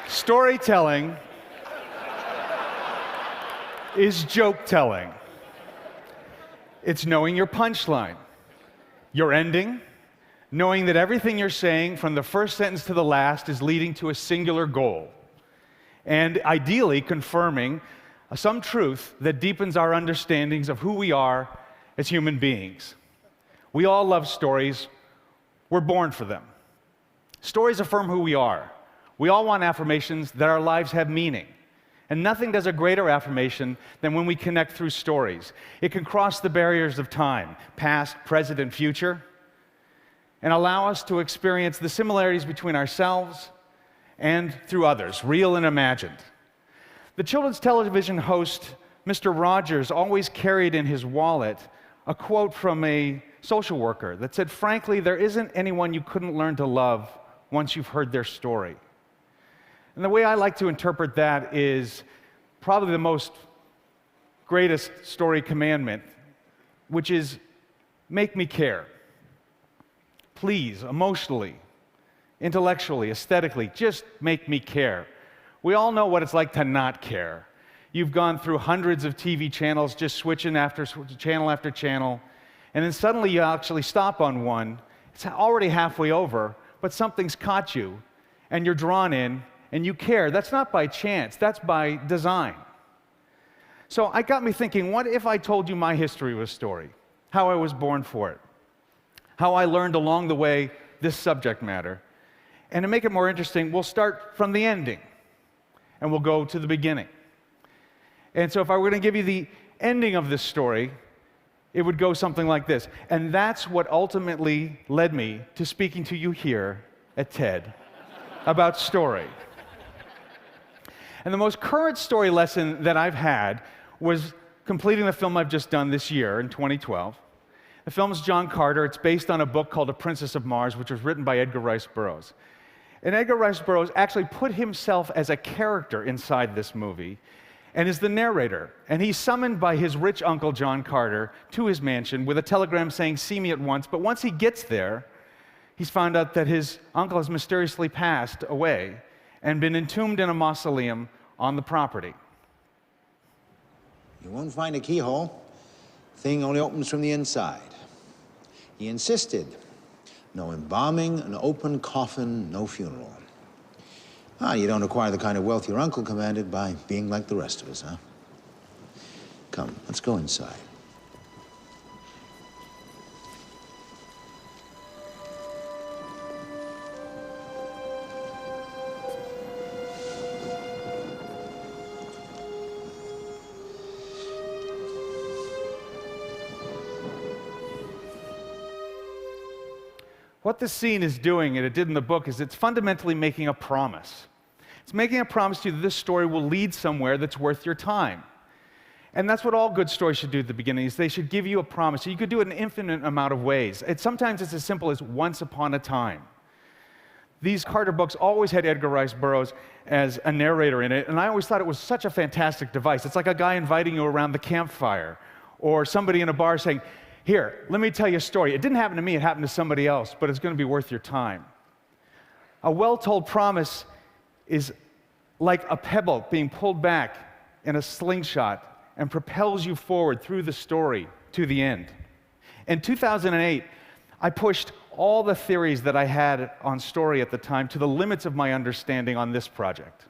Storytelling is joke telling. It's knowing your punchline, your ending, knowing that everything you're saying from the first sentence to the last is leading to a singular goal, and ideally confirming some truth that deepens our understandings of who we are as human beings. We all love stories. We're born for them. Stories affirm who we are. We all want affirmations that our lives have meaning. And nothing does a greater affirmation than when we connect through stories. It can cross the barriers of time, past, present, and future, and allow us to experience the similarities between ourselves and through others, real and imagined. The children's television host, Mr. Rogers, always carried in his wallet a quote from a social worker that said, "Frankly, there isn't anyone you couldn't learn to love once you've heard their story." And the way I like to interpret that is probably the most greatest story commandment, which is make me care. Please, emotionally, intellectually, aesthetically, just make me care. We all know what it's like to not care. You've gone through hundreds of TV channels, just switching channel after channel, and then suddenly you actually stop on one. It's already halfway over, but something's caught you, and you're drawn in, and you care. That's not by chance, that's by design. So it got me thinking, what if I told you my history was a story? How I was born for it, how I learned along the way this subject matter. And to make it more interesting, we'll start from the ending, and we'll go to the beginning. And so if I were going to give you the ending of this story, it would go something like this. And that's what ultimately led me to speaking to you here at TED about story. And the most current story lesson that I've had was completing the film I've just done this year in 2012. The film's John Carter. It's based on a book called A Princess of Mars, which was written by Edgar Rice Burroughs. And Edgar Rice Burroughs actually put himself as a character inside this movie and is the narrator. And he's summoned by his rich uncle, John Carter, to his mansion with a telegram saying, "See me at once." But once he gets there, he's found out that his uncle has mysteriously passed away and been entombed in a mausoleum on the property. You won't find a keyhole. Thing only opens from the inside. He insisted. No embalming, an open coffin, no funeral. You don't acquire the kind of wealth your uncle commanded by being like the rest of us, huh? Come, let's go inside. What this scene is doing, and it did in the book, is it's fundamentally making a promise. It's making a promise to you that this story will lead somewhere that's worth your time. And that's what all good stories should do at the beginning, is they should give you a promise. So you could do it in an infinite amount of ways. Sometimes it's as simple as once upon a time. These Carter books always had Edgar Rice Burroughs as a narrator in it, and I always thought it was such a fantastic device. It's like a guy inviting you around the campfire, or somebody in a bar saying, "Here, let me tell you a story. It didn't happen to me, it happened to somebody else, but it's going to be worth your time." A well-told promise is like a pebble being pulled back in a slingshot and propels you forward through the story to the end. In 2008, I pushed all the theories that I had on story at the time to the limits of my understanding on this project.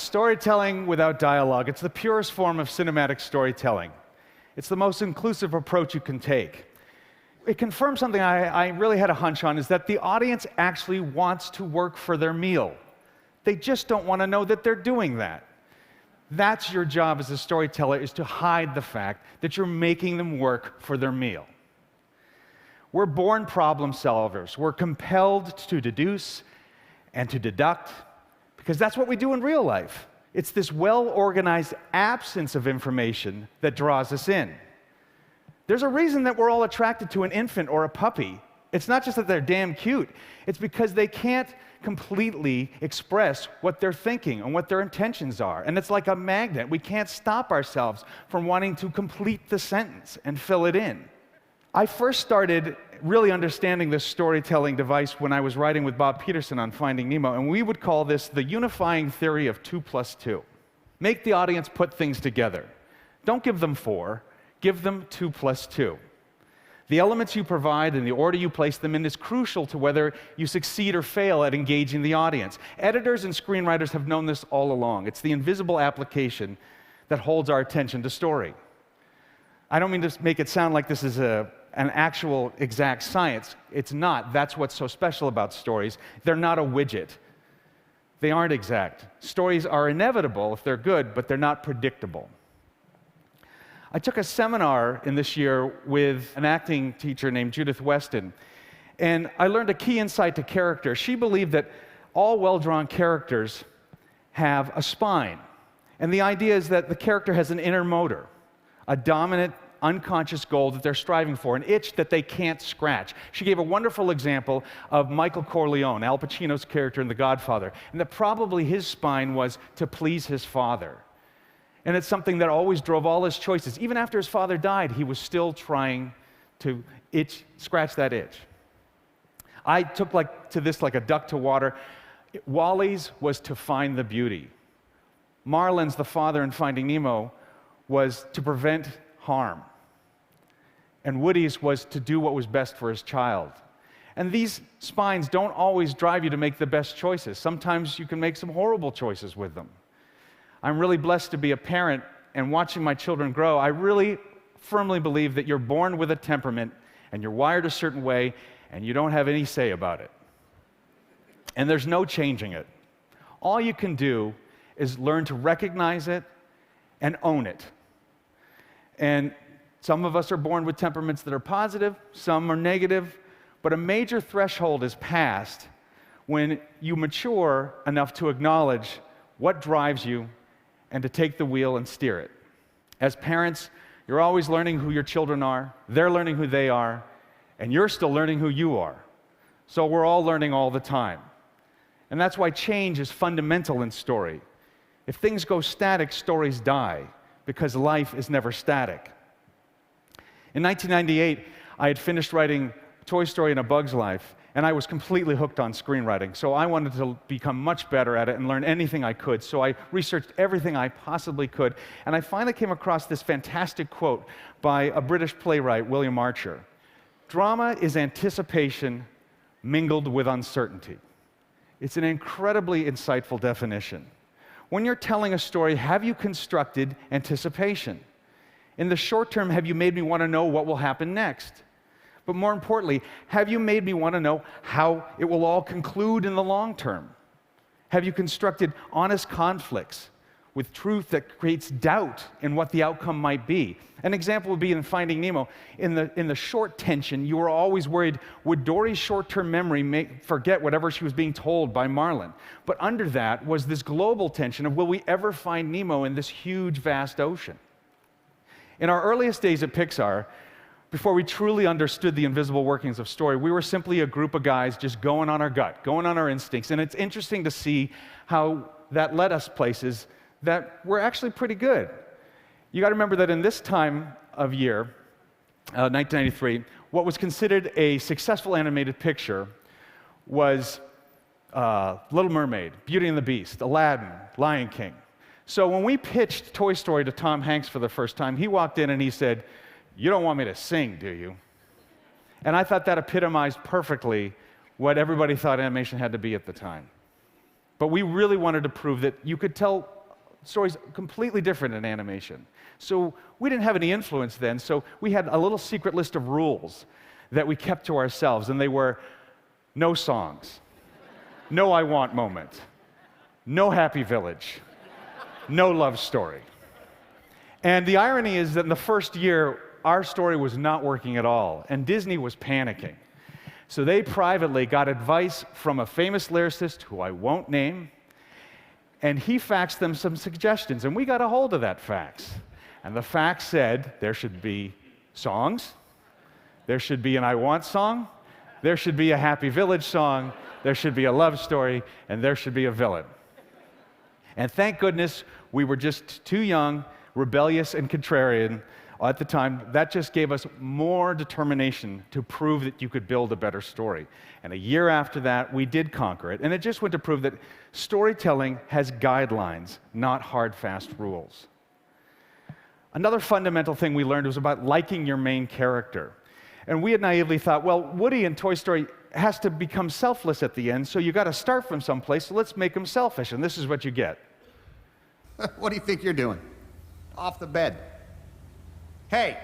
storytelling without dialogue. It's the purest form of cinematic storytelling. It's the most inclusive approach you can take. It confirms something I really had a hunch on, is that the audience actually wants to work for their meal. They just don't want to know that they're doing that. That's your job as a storyteller, is to hide the fact that you're making them work for their meal. We're born problem solvers. We're compelled to deduce and to deduct, because that's what we do in real life. It's this well-organized absence of information that draws us in. There's a reason that we're all attracted to an infant or a puppy. It's not just that they're damn cute. It's because they can't completely express what they're thinking and what their intentions are. And it's like a magnet. We can't stop ourselves from wanting to complete the sentence and fill it in. I first started really understanding this storytelling device when I was writing with Bob Peterson on Finding Nemo, and we would call this the unifying theory of 2 + 2. Make the audience put things together. Don't give them 4, give them 2 + 2. The elements you provide and the order you place them in is crucial to whether you succeed or fail at engaging the audience. Editors and screenwriters have known this all along. It's the invisible application that holds our attention to story. I don't mean to make it sound like this is an actual exact science. It's not. That's what's so special about stories. They're not a widget. They aren't exact. Stories are inevitable if they're good, but they're not predictable. I took a seminar in this year with an acting teacher named Judith Weston, and I learned a key insight to character. She believed that all well-drawn characters have a spine, and the idea is that the character has an inner motor, a dominant, unconscious goal that they're striving for, an itch that they can't scratch. She gave a wonderful example of Michael Corleone, Al Pacino's character in The Godfather, and that probably his spine was to please his father. And it's something that always drove all his choices. Even after his father died, he was still trying to scratch that itch. I took to this like a duck to water. Wally's was to find the beauty. Marlin's, the father in Finding Nemo, was to prevent harm. And Woody's was to do what was best for his child. And these spines don't always drive you to make the best choices. Sometimes you can make some horrible choices with them. I'm really blessed to be a parent, and watching my children grow, I really firmly believe that you're born with a temperament and you're wired a certain way and you don't have any say about it. And there's no changing it. All you can do is learn to recognize it and own it. And some of us are born with temperaments that are positive, some are negative, but a major threshold is passed when you mature enough to acknowledge what drives you and to take the wheel and steer it. As parents, you're always learning who your children are, they're learning who they are, and you're still learning who you are. So we're all learning all the time. And that's why change is fundamental in story. If things go static, stories die, because life is never static. In 1998, I had finished writing Toy Story and A Bug's Life, and I was completely hooked on screenwriting. So I wanted to become much better at it and learn anything I could. So I researched everything I possibly could, and I finally came across this fantastic quote by a British playwright, William Archer. "Drama is anticipation mingled with uncertainty." It's an incredibly insightful definition. When you're telling a story, have you constructed anticipation? In the short term, have you made me want to know what will happen next? But more importantly, have you made me want to know how it will all conclude in the long term? Have you constructed honest conflicts with truth that creates doubt in what the outcome might be? An example would be in Finding Nemo. In the short tension, you were always worried, would Dory's short-term memory forget whatever she was being told by Marlin? But under that was this global tension of, will we ever find Nemo in this huge, vast ocean? In our earliest days at Pixar, before we truly understood the invisible workings of story, we were simply a group of guys just going on our gut, going on our instincts. And it's interesting to see how that led us places that were actually pretty good. You got to remember that in this time of year, 1993, what was considered a successful animated picture was Little Mermaid, Beauty and the Beast, Aladdin, Lion King. So when we pitched Toy Story to Tom Hanks for the first time, he walked in and he said, "You don't want me to sing, do you?" And I thought that epitomized perfectly what everybody thought animation had to be at the time. But we really wanted to prove that you could tell Story's completely different in animation. So we didn't have any influence then, so we had a little secret list of rules that we kept to ourselves, and they were no songs, no I want moment, no happy village, no love story. And the irony is that in the first year, our story was not working at all, and Disney was panicking. So they privately got advice from a famous lyricist who I won't name, and he faxed them some suggestions, and we got a hold of that fax. And the fax said there should be songs, there should be an I Want song, there should be a Happy Village song, there should be a love story, and there should be a villain. And thank goodness we were just too young, rebellious, and contrarian at the time. That just gave us more determination to prove that you could build a better story. And a year after that, we did conquer it. And it just went to prove that storytelling has guidelines, not hard, fast rules. Another fundamental thing we learned was about liking your main character. And we had naively thought, well, Woody in Toy Story has to become selfless at the end, so you got to start from someplace, so let's make him selfish. And this is what you get. What do you think you're doing? Off the bed. Hey,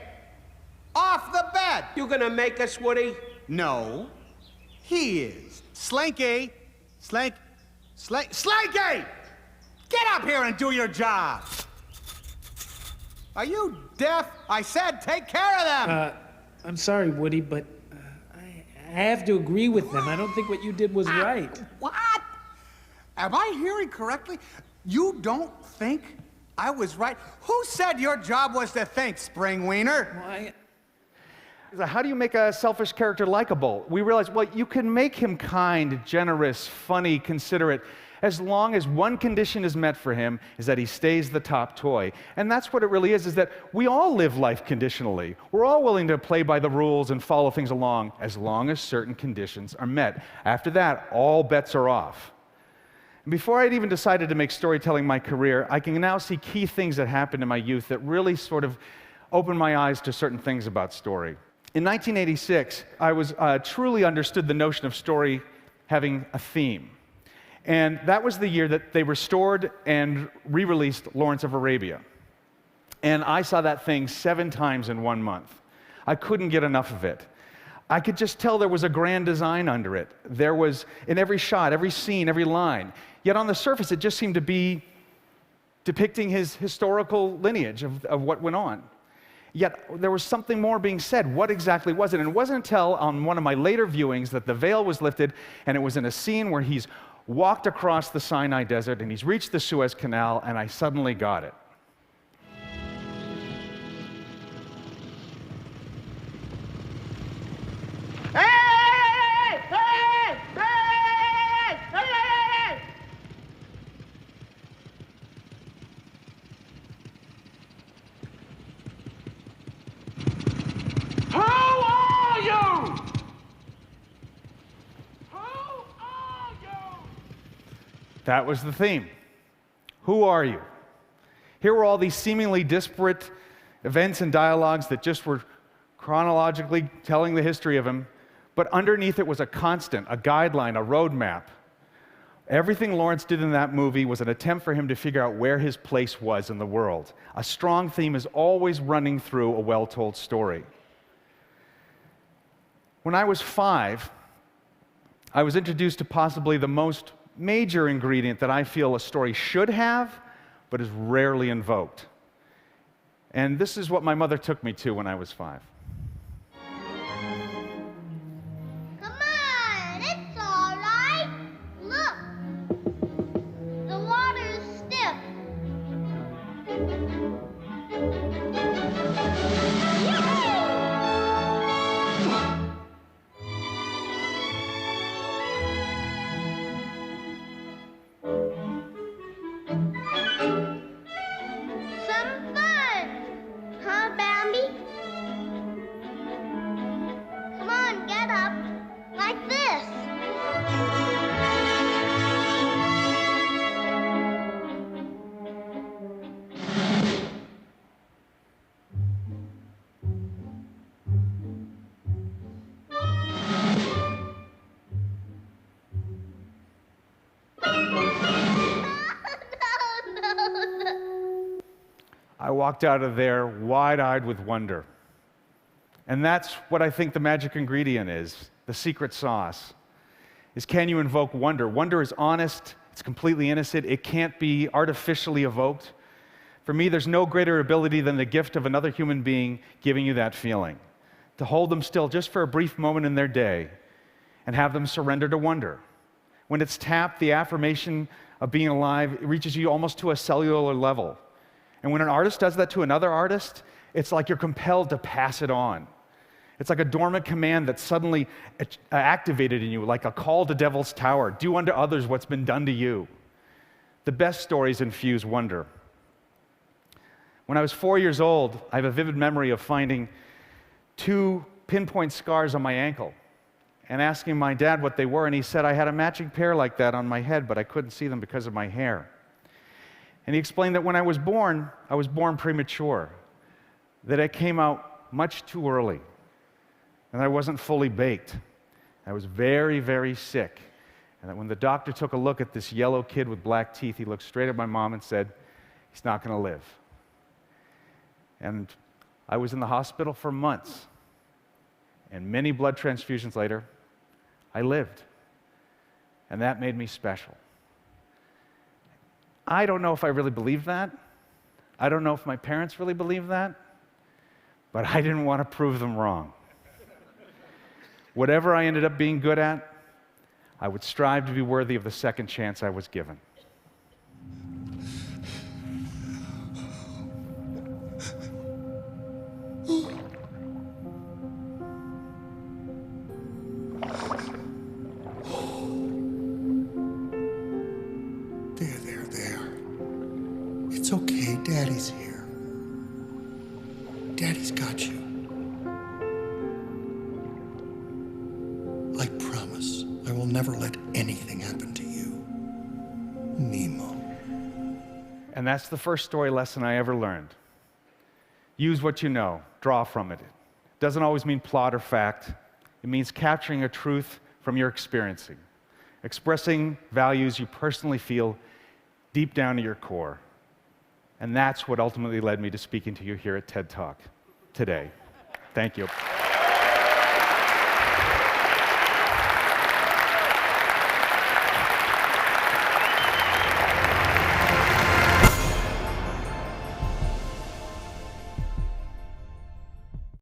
off the bed! You gonna make us, Woody? No, he is. Slinky! Slinky! Get up here and do your job! Are you deaf? I said take care of them! I'm sorry, Woody, but I have to agree with them. I don't think what you did was right. What? Am I hearing correctly? You don't think I was right? Who said your job was to think, Spring Wiener? How do you make a selfish character likable? We realized, well, you can make him kind, generous, funny, considerate, as long as one condition is met for him, is that he stays the top toy. And that's what it really is that we all live life conditionally. We're all willing to play by the rules and follow things along as long as certain conditions are met. After that, all bets are off. And before I'd even decided to make storytelling my career, I can now see key things that happened in my youth that really sort of opened my eyes to certain things about story. In 1986, I truly understood the notion of story having a theme. And that was the year that they restored and re-released Lawrence of Arabia. And I saw that thing 7 times in 1 month. I couldn't get enough of it. I could just tell there was a grand design under it. There was, in every shot, every scene, every line. Yet on the surface, it just seemed to be depicting his historical lineage of what went on. Yet there was something more being said. What exactly was it? And it wasn't until on one of my later viewings that the veil was lifted, and it was in a scene where he's walked across the Sinai Desert and he's reached the Suez Canal, and I suddenly got it. That was the theme. Who are you? Here were all these seemingly disparate events and dialogues that just were chronologically telling the history of him, but underneath it was a constant, a guideline, a roadmap. Everything Lawrence did in that movie was an attempt for him to figure out where his place was in the world. A strong theme is always running through a well-told story. When I was 5, I was introduced to possibly the most major ingredient that I feel a story should have, but is rarely invoked. And this is what my mother took me to when I was 5. Come on, it's all right. Look, the water is stiff. Some fun, huh, Bambi? I walked out of there wide-eyed with wonder. And that's what I think the magic ingredient is, the secret sauce, is can you invoke wonder? Wonder is honest, it's completely innocent, it can't be artificially evoked. For me, there's no greater ability than the gift of another human being giving you that feeling. To hold them still just for a brief moment in their day and have them surrender to wonder. When it's tapped, the affirmation of being alive, it reaches you almost to a cellular level. And when an artist does that to another artist, it's like you're compelled to pass it on. It's like a dormant command that's suddenly activated in you, like a call to Devil's Tower. Do unto others what's been done to you. The best stories infuse wonder. When I was 4 years old, I have a vivid memory of finding 2 pinpoint scars on my ankle and asking my dad what they were, and he said I had a matching pair like that on my head, but I couldn't see them because of my hair. And he explained that when I was born premature, that it came out much too early, and I wasn't fully baked. I was very, very sick, and that when the doctor took a look at this yellow kid with black teeth, he looked straight at my mom and said, "He's not going to live." And I was in the hospital for months, and many blood transfusions later, I lived. And that made me special. I don't know if I really believed that. I don't know if my parents really believed that, but I didn't want to prove them wrong. Whatever I ended up being good at, I would strive to be worthy of the second chance I was given. There. It's okay, Daddy's here. Daddy's got you. I promise I will never let anything happen to you. Nemo. And that's the first story lesson I ever learned. Use what you know, draw from it. It doesn't always mean plot or fact. It means capturing a truth from your experiencing, expressing values you personally feel deep down to your core. And that's what ultimately led me to speaking to you here at TED Talk today. Thank you.